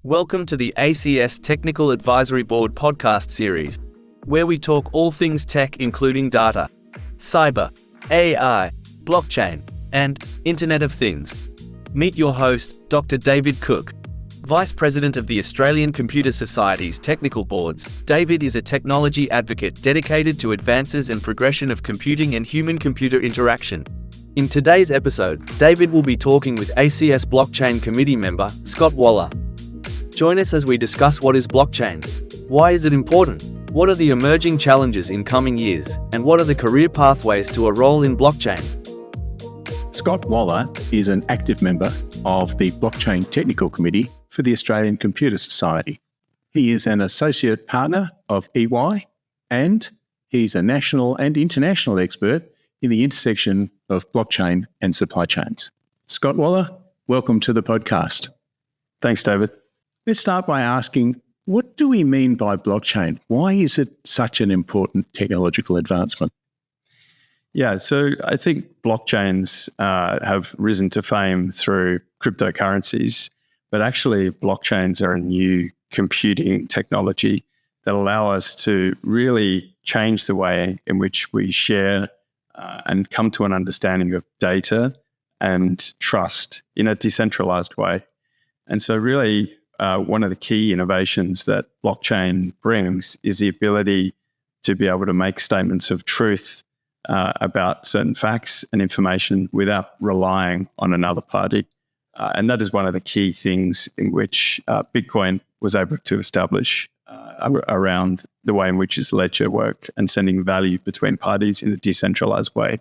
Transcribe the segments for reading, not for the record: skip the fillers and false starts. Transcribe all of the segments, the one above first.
Welcome to the ACS Technical Advisory Board podcast series, where we talk all things tech including data, cyber, AI, blockchain, and Internet of Things. Meet your host, Dr. David Cook, Vice President of the Australian Computer Society's Technical Boards. David is a technology advocate dedicated to advances and progression of computing and human-computer interaction. In today's episode, David will be talking with ACS Blockchain committee member, Scott Waller. Join us as we discuss what is blockchain, why is it important, what are the emerging challenges in coming years, and what are the career pathways to a role in blockchain. Scott Waller is an active member of the Blockchain Technical Committee for the Australian Computer Society. He is an associate partner of EY, and he's a national and international expert in the intersection of blockchain and supply chains. Scott Waller, welcome to the podcast. Thanks, David. Let's start by asking, what do we mean by blockchain? Why is it such an important technological advancement? Yeah, so I think blockchains have risen to fame through cryptocurrencies, but actually blockchains are a new computing technology that allow us to really change the way in which we share and come to an understanding of data and trust in a decentralized way. And so really, one of the key innovations that blockchain brings is the ability to be able to make statements of truth about certain facts and information without relying on another party. And that is one of the key things in which Bitcoin was able to establish around the way in which its ledger worked and sending value between parties in a decentralized way.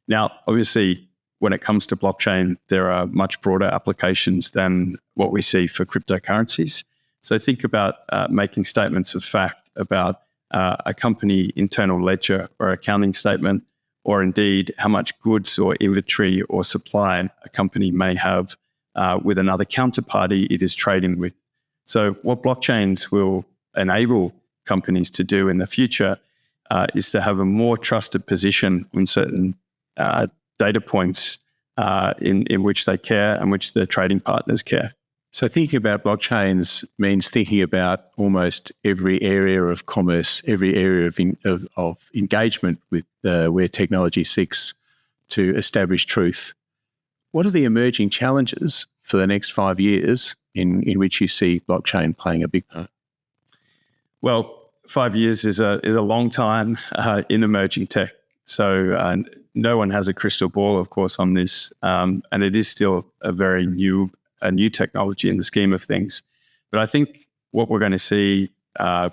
Now, obviously, when it comes to blockchain, there are much broader applications than what we see for cryptocurrencies. So think about making statements of fact about a company internal ledger or accounting statement, or indeed how much goods or inventory or supply a company may have with another counterparty it is trading with. So what blockchains will enable companies to do in the future is to have a more trusted position on certain data points in which they care and which their trading partners care. So thinking about blockchains means thinking about almost every area of commerce, every area of engagement with where technology seeks to establish truth. What are the emerging challenges for the next 5 years in which you see blockchain playing a big part? Well, 5 years is a long time in emerging tech. So no one has a crystal ball, of course, on this, and it is still a very new technology in the scheme of things. But I think what we're going to see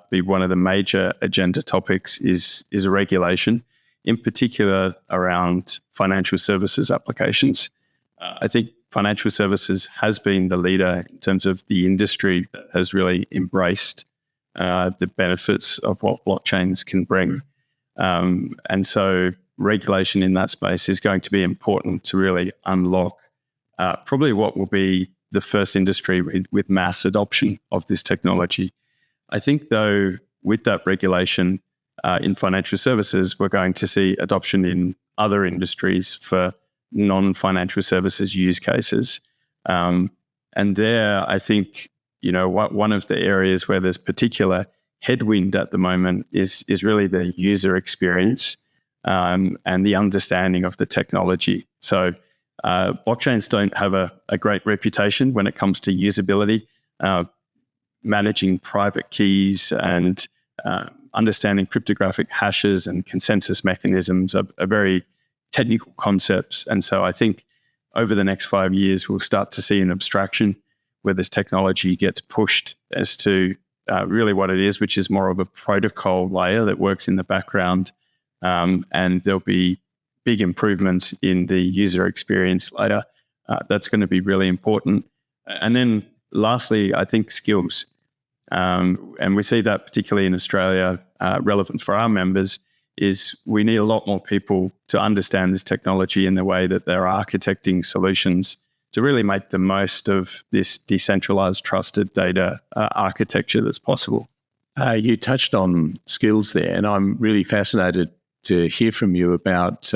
be one of the major agenda topics is a regulation, in particular around financial services applications. I think financial services has been the leader in terms of the industry that has really embraced the benefits of what blockchains can bring. And so regulation in that space is going to be important to really unlock probably what will be the first industry with mass adoption of this technology. I think, though, with that regulation in financial services, we're going to see adoption in other industries for non-financial services use cases. And there, I think, one of the areas where there's particular headwind at the moment is really the user experience and the understanding of the technology. So blockchains don't have a great reputation when it comes to usability. Managing private keys and understanding cryptographic hashes and consensus mechanisms are very technical concepts. And so I think over the next 5 years, we'll start to see an abstraction where this technology gets pushed as to really what it is, which is more of a protocol layer that works in the background. And there'll be big improvements in the user experience later. That's going to be really important. And then lastly, I think skills. And we see that particularly in Australia, relevant for our members, is we need a lot more people to understand this technology in the way that they're architecting solutions to really make the most of this decentralized, trusted data architecture that's possible. You touched on skills there, and I'm really fascinated to hear from you about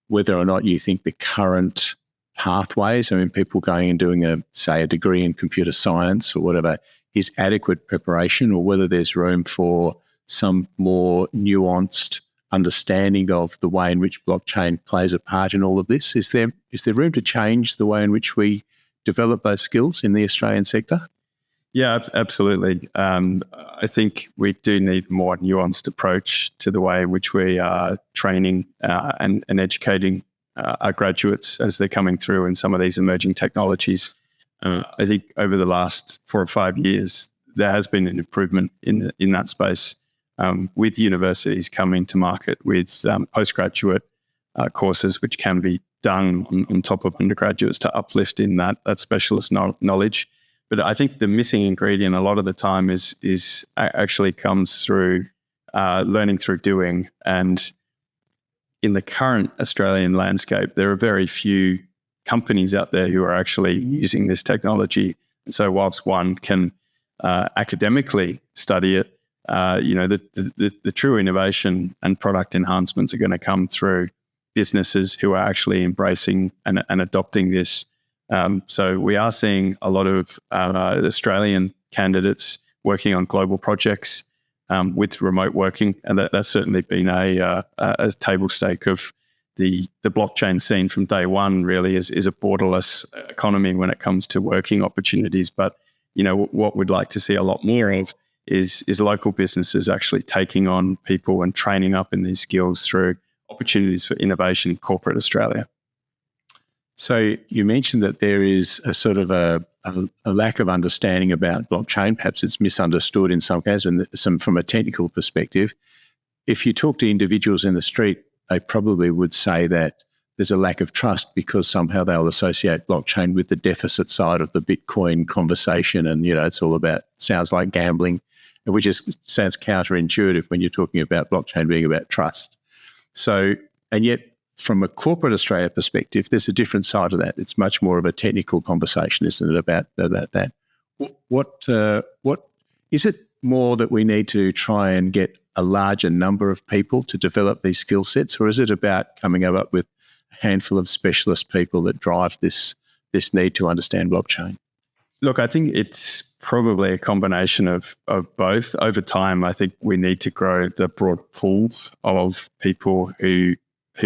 whether or not you think the current pathways, I mean, people going and doing a degree in computer science or whatever, is adequate preparation, or whether there's room for some more nuanced understanding of the way in which blockchain plays a part in all of this? Is there room to change the way in which we develop those skills in the Australian sector? Yeah, absolutely. I think we do need a more nuanced approach to the way in which we are training and educating our graduates as they're coming through in some of these emerging technologies. I think over the last 4 or 5 years, there has been an improvement in that space, with universities coming to market with postgraduate courses which can be done on top of undergraduates to uplift in that specialist knowledge. But I think the missing ingredient a lot of the time is actually comes through learning through doing. And in the current Australian landscape, there are very few companies out there who are actually using this technology. And so whilst one can academically study it, the true innovation and product enhancements are going to come through businesses who are actually embracing and adopting this. So we are seeing a lot of Australian candidates working on global projects with remote working, and that's certainly been a table stake of the blockchain scene from day one. Really is a borderless economy when it comes to working opportunities. But what we'd like to see a lot more of is local businesses actually taking on people and training up in these skills through opportunities for innovation in corporate Australia. So you mentioned that there is a sort of a lack of understanding about blockchain. Perhaps it's misunderstood in some cases, and from a technical perspective. If you talk to individuals in the street, they probably would say that there's a lack of trust because somehow they'll associate blockchain with the deficit side of the Bitcoin conversation, and it's all about, sounds like gambling, which sounds counterintuitive when you're talking about blockchain being about trust. So, and yet, from a corporate Australia perspective, there's a different side of that. It's much more of a technical conversation, isn't it, about that? What is it more that we need to try and get a larger number of people to develop these skill sets, or is it about coming up with a handful of specialist people that drive this need to understand blockchain? Look, I think it's probably a combination of both. Over time, I think we need to grow the broad pools of people who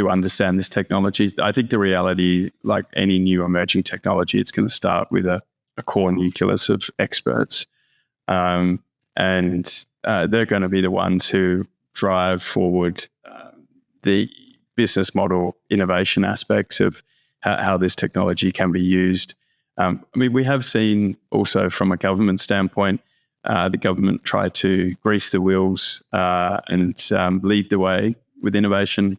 understand this technology. I think the reality, like any new emerging technology, it's going to start with a core nucleus of experts. And they're going to be the ones who drive forward the business model innovation aspects of how this technology can be used. We have seen also from a government standpoint, the government try to grease the wheels and lead the way with innovation.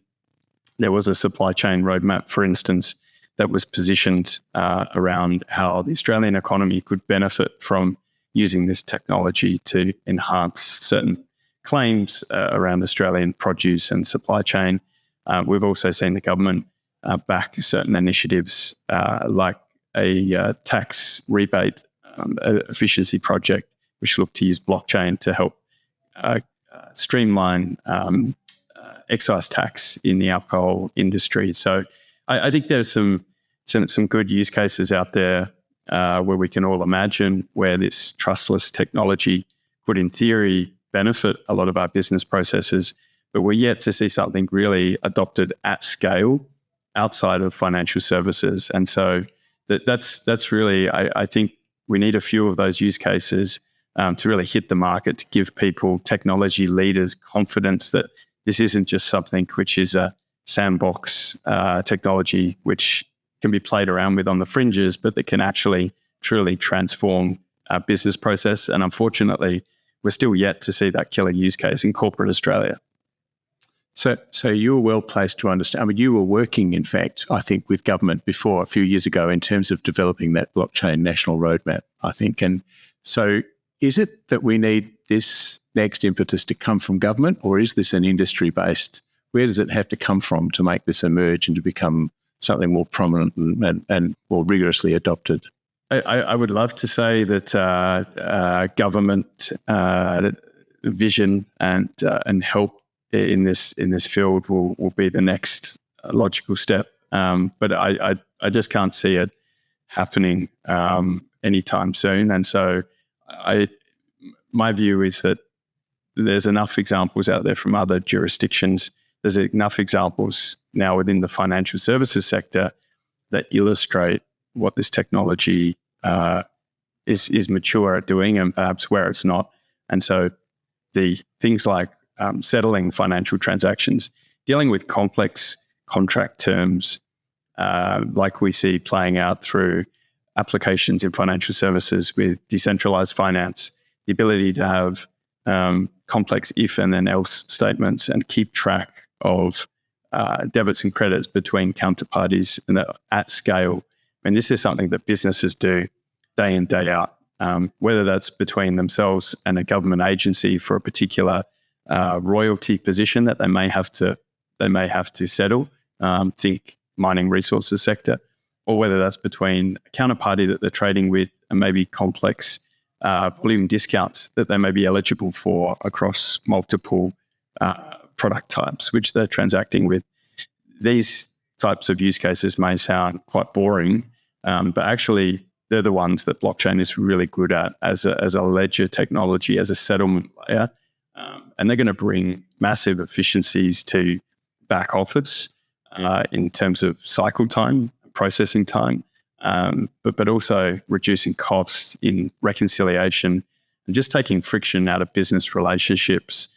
There was a supply chain roadmap, for instance, that was positioned around how the Australian economy could benefit from using this technology to enhance certain claims around Australian produce and supply chain. We've also seen the government back certain initiatives like a tax rebate efficiency project, which look to use blockchain to help streamline excise tax in the alcohol industry. So I think there's some good use cases out there where we can all imagine where this trustless technology could, in theory, benefit a lot of our business processes, but we're yet to see something really adopted at scale outside of financial services. And so that's really, I think we need a few of those use cases to really hit the market, to give people, technology leaders, confidence that this isn't just something which is a sandbox technology which can be played around with on the fringes, but that can actually truly transform our business process. And unfortunately, we're still yet to see that killer use case in corporate Australia. So you're well placed to understand. I mean, you were working, in fact, I think, with government before, a few years ago, in terms of developing that blockchain national roadmap, I think. And so is it that we need this next impetus to come from government, or is this an industry-based? Where does it have to come from to make this emerge and to become something more prominent and more rigorously adopted? I would love to say that government vision and help in this field will be the next logical step. But I just can't see it happening anytime soon. And so my view is that there's enough examples out there from other jurisdictions. There's enough examples now within the financial services sector that illustrate what this technology is mature at doing and perhaps where it's not. And so the things like settling financial transactions, dealing with complex contract terms, like we see playing out through applications in financial services with decentralized finance, the ability to have complex if and then else statements and keep track of debits and credits between counterparties and at scale. And this is something that businesses do day in, day out, whether that's between themselves and a government agency for a particular royalty position that they may have to settle, think mining resources sector, or whether that's between a counterparty that they're trading with and maybe complex volume discounts that they may be eligible for across multiple product types which they're transacting with. These types of use cases may sound quite boring, but actually they're the ones that blockchain is really good at as a ledger technology, as a settlement layer. And they're going to bring massive efficiencies to back office in terms of cycle time, processing time, but also reducing costs in reconciliation and just taking friction out of business relationships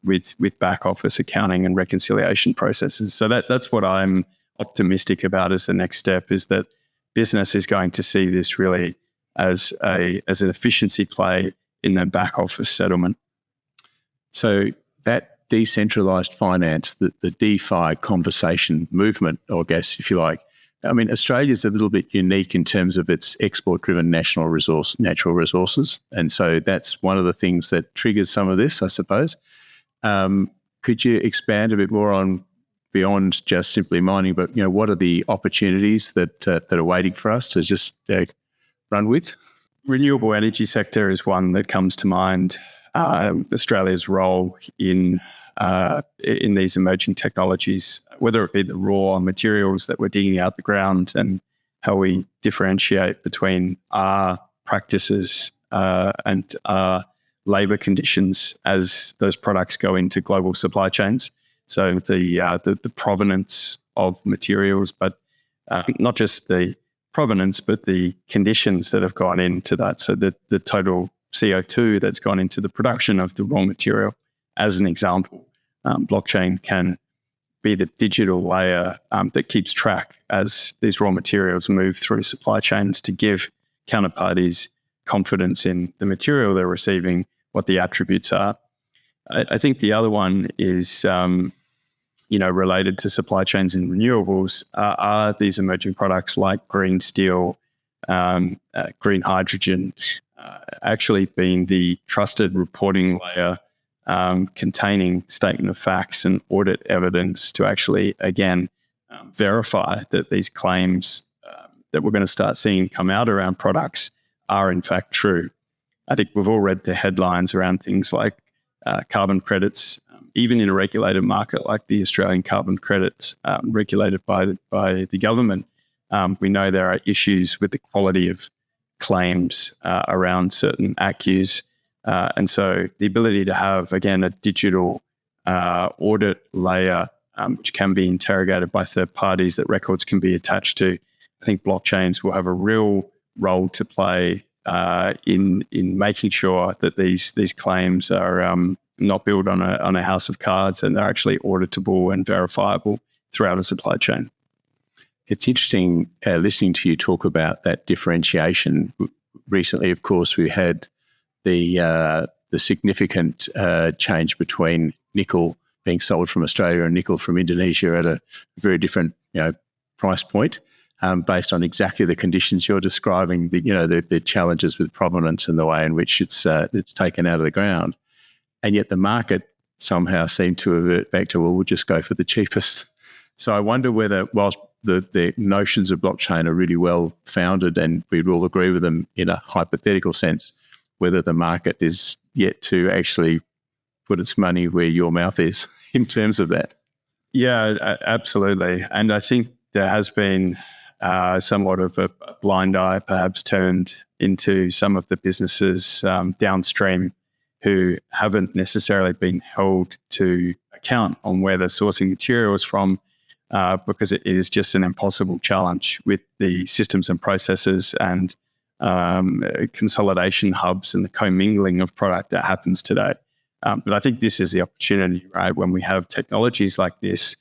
with back office accounting and reconciliation processes. So that's what I'm optimistic about as the next step, is that business is going to see this really as an efficiency play in their back office settlement. So that decentralized finance, the DeFi conversation movement, or I guess if you like, I mean, Australia's a little bit unique in terms of its export-driven natural resources. And so that's one of the things that triggers some of this, I suppose. Could you expand a bit more on beyond just simply mining, but what are the opportunities that are waiting for us to just run with? Renewable energy sector is one that comes to mind. Australia's role in these emerging technologies, whether it be the raw materials that we're digging out the ground and how we differentiate between our practices and our labour conditions as those products go into global supply chains. So the provenance of materials, but not just the provenance, but the conditions that have gone into that. So the total CO2 that's gone into the production of the raw material, as an example. Blockchain can be the digital layer that keeps track as these raw materials move through supply chains to give counterparties confidence in the material they're receiving, what the attributes are. I think the other one is, related to supply chains and renewables are these emerging products like green steel, green hydrogen, actually being the trusted reporting layer containing statement of facts and audit evidence to actually, again, verify that these claims that we're going to start seeing come out around products are in fact true. I think we've all read the headlines around things like carbon credits, even in a regulated market like the Australian carbon credits regulated by the government. We know there are issues with the quality of claims around certain ACCUs. And so the ability to have, again, a digital audit layer which can be interrogated by third parties that records can be attached to, I think blockchains will have a real role to play in making sure that these claims are not built on a house of cards and they're actually auditable and verifiable throughout a supply chain. It's interesting listening to you talk about that differentiation. Recently, of course, we had the significant change between nickel being sold from Australia and nickel from Indonesia at a very different price point, based on exactly the conditions you're describing. The challenges with provenance and the way in which it's taken out of the ground, and yet the market somehow seemed to revert back to, well, we'll just go for the cheapest. So I wonder whether, whilst the notions of blockchain are really well founded and we'd all agree with them in a hypothetical sense, whether the market is yet to actually put its money where your mouth is in terms of that. Yeah, absolutely. And I think there has been somewhat of a blind eye perhaps turned into some of the businesses downstream who haven't necessarily been held to account on where they're sourcing materials from, because it is just an impossible challenge with the systems and processes and consolidation hubs and the commingling of product that happens today. But I think this is the opportunity, right? When we have technologies like this,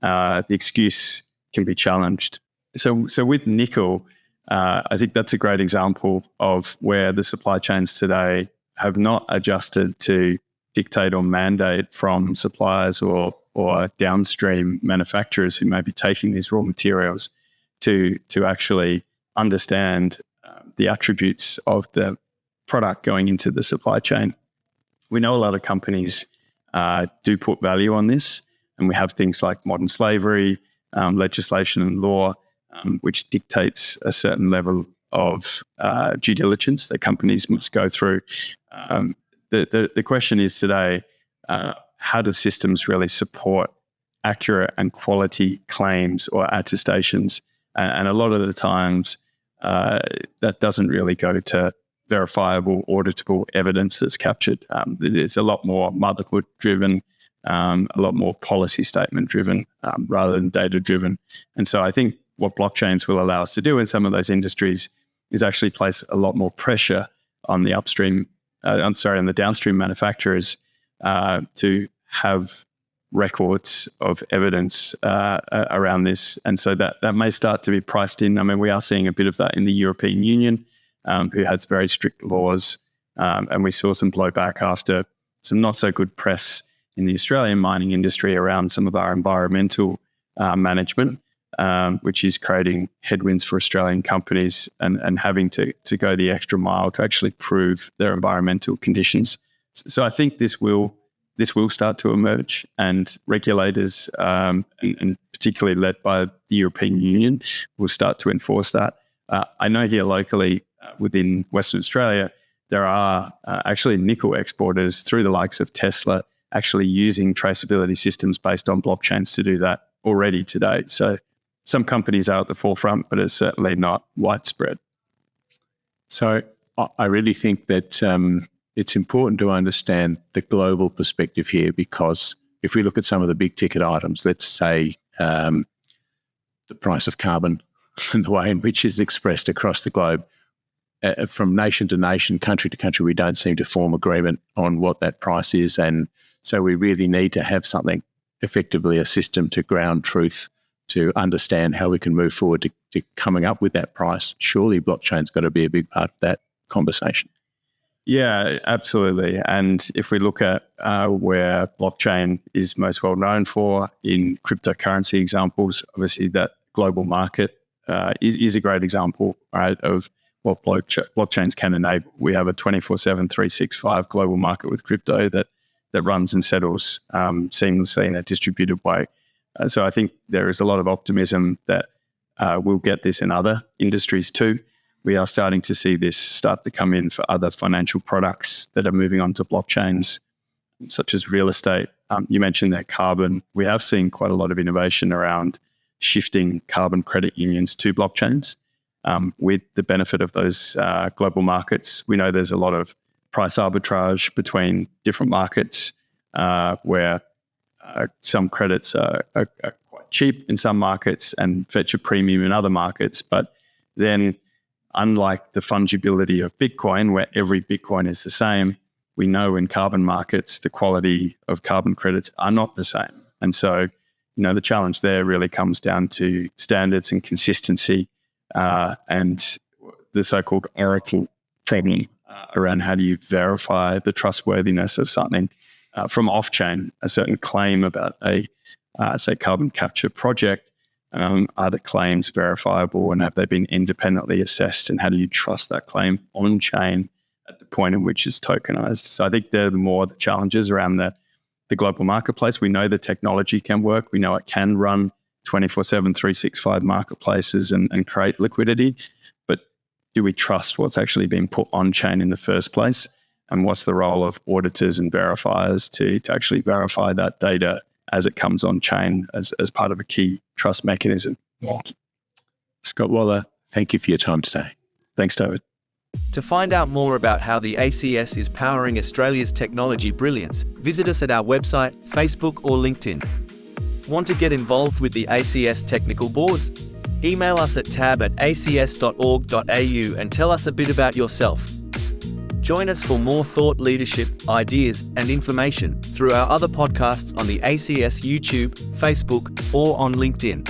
the excuse can be challenged. So with nickel, I think that's a great example of where the supply chains today have not adjusted to dictate or mandate from suppliers or downstream manufacturers who may be taking these raw materials to actually understand the attributes of the product going into the supply chain. We know a lot of companies do put value on this, and we have things like modern slavery, legislation and law, which dictates a certain level of due diligence that companies must go through. The question is today, how do systems really support accurate and quality claims or attestations? And a lot of the times, that doesn't really go to verifiable, auditable evidence that's captured. It's a lot more motherhood driven, a lot more policy statement driven rather than data driven. And so I think what blockchains will allow us to do in some of those industries is actually place a lot more pressure on the on the downstream manufacturers to have records of evidence around this. And so that may start to be priced in. I mean, we are seeing a bit of that in the European Union, who has very strict laws. And we saw some blowback after some not so good press in the Australian mining industry around some of our environmental management, which is creating headwinds for Australian companies and having to go the extra mile to actually prove their environmental conditions. So I think this will start to emerge, and regulators, and particularly led by the European Union, will start to enforce that. I know here locally within Western Australia, there are actually nickel exporters through the likes of Tesla actually using traceability systems based on blockchains to do that already today. So some companies are at the forefront, but it's certainly not widespread. So I really think that it's important to understand the global perspective here, because if we look at some of the big ticket items, let's say the price of carbon and the way in which it's expressed across the globe, from nation to nation, country to country, we don't seem to form agreement on what that price is. And so we really need to have something, effectively a system to ground truth, to understand how we can move forward to coming up with that price. Surely blockchain's got to be a big part of that conversation. Yeah, absolutely. And if we look at where blockchain is most well known for in cryptocurrency examples, obviously that global market is a great example, right, of what blockchains can enable. We have a 24/7, 365 global market with crypto that runs and settles seamlessly in a distributed way. So I think there is a lot of optimism that we'll get this in other industries too. We are starting to see this start to come in for other financial products that are moving onto blockchains, such as real estate. You mentioned that carbon. We have seen quite a lot of innovation around shifting carbon credit unions to blockchains. With the benefit of those global markets, we know there's a lot of price arbitrage between different markets where some credits are quite cheap in some markets and fetch a premium in other markets. But then, unlike the fungibility of Bitcoin, where every Bitcoin is the same, we know in carbon markets, the quality of carbon credits are not the same. And so, the challenge there really comes down to standards and consistency and the so-called Oracle problem around how do you verify the trustworthiness of something from off-chain, a certain claim about a, say, carbon capture project. Are the claims verifiable, and have they been independently assessed, and how do you trust that claim on-chain at the point in which it's tokenized? So I think they're more the challenges around the global marketplace. We know the technology can work. We know it can run 24/7, 365 marketplaces and create liquidity. But do we trust what's actually been put on-chain in the first place? And what's the role of auditors and verifiers to actually verify that data as it comes on chain as part of a key trust mechanism. Scott Waller, thank you for your time today. Thanks, David. To find out more about how the ACS is powering Australia's technology brilliance, visit us at our website, Facebook or LinkedIn. Want to get involved with the ACS technical boards? Email us at tab@acs.org.au and tell us a bit about yourself. Join us for more thought leadership, ideas, and information through our other podcasts on the ACS YouTube, Facebook, or on LinkedIn.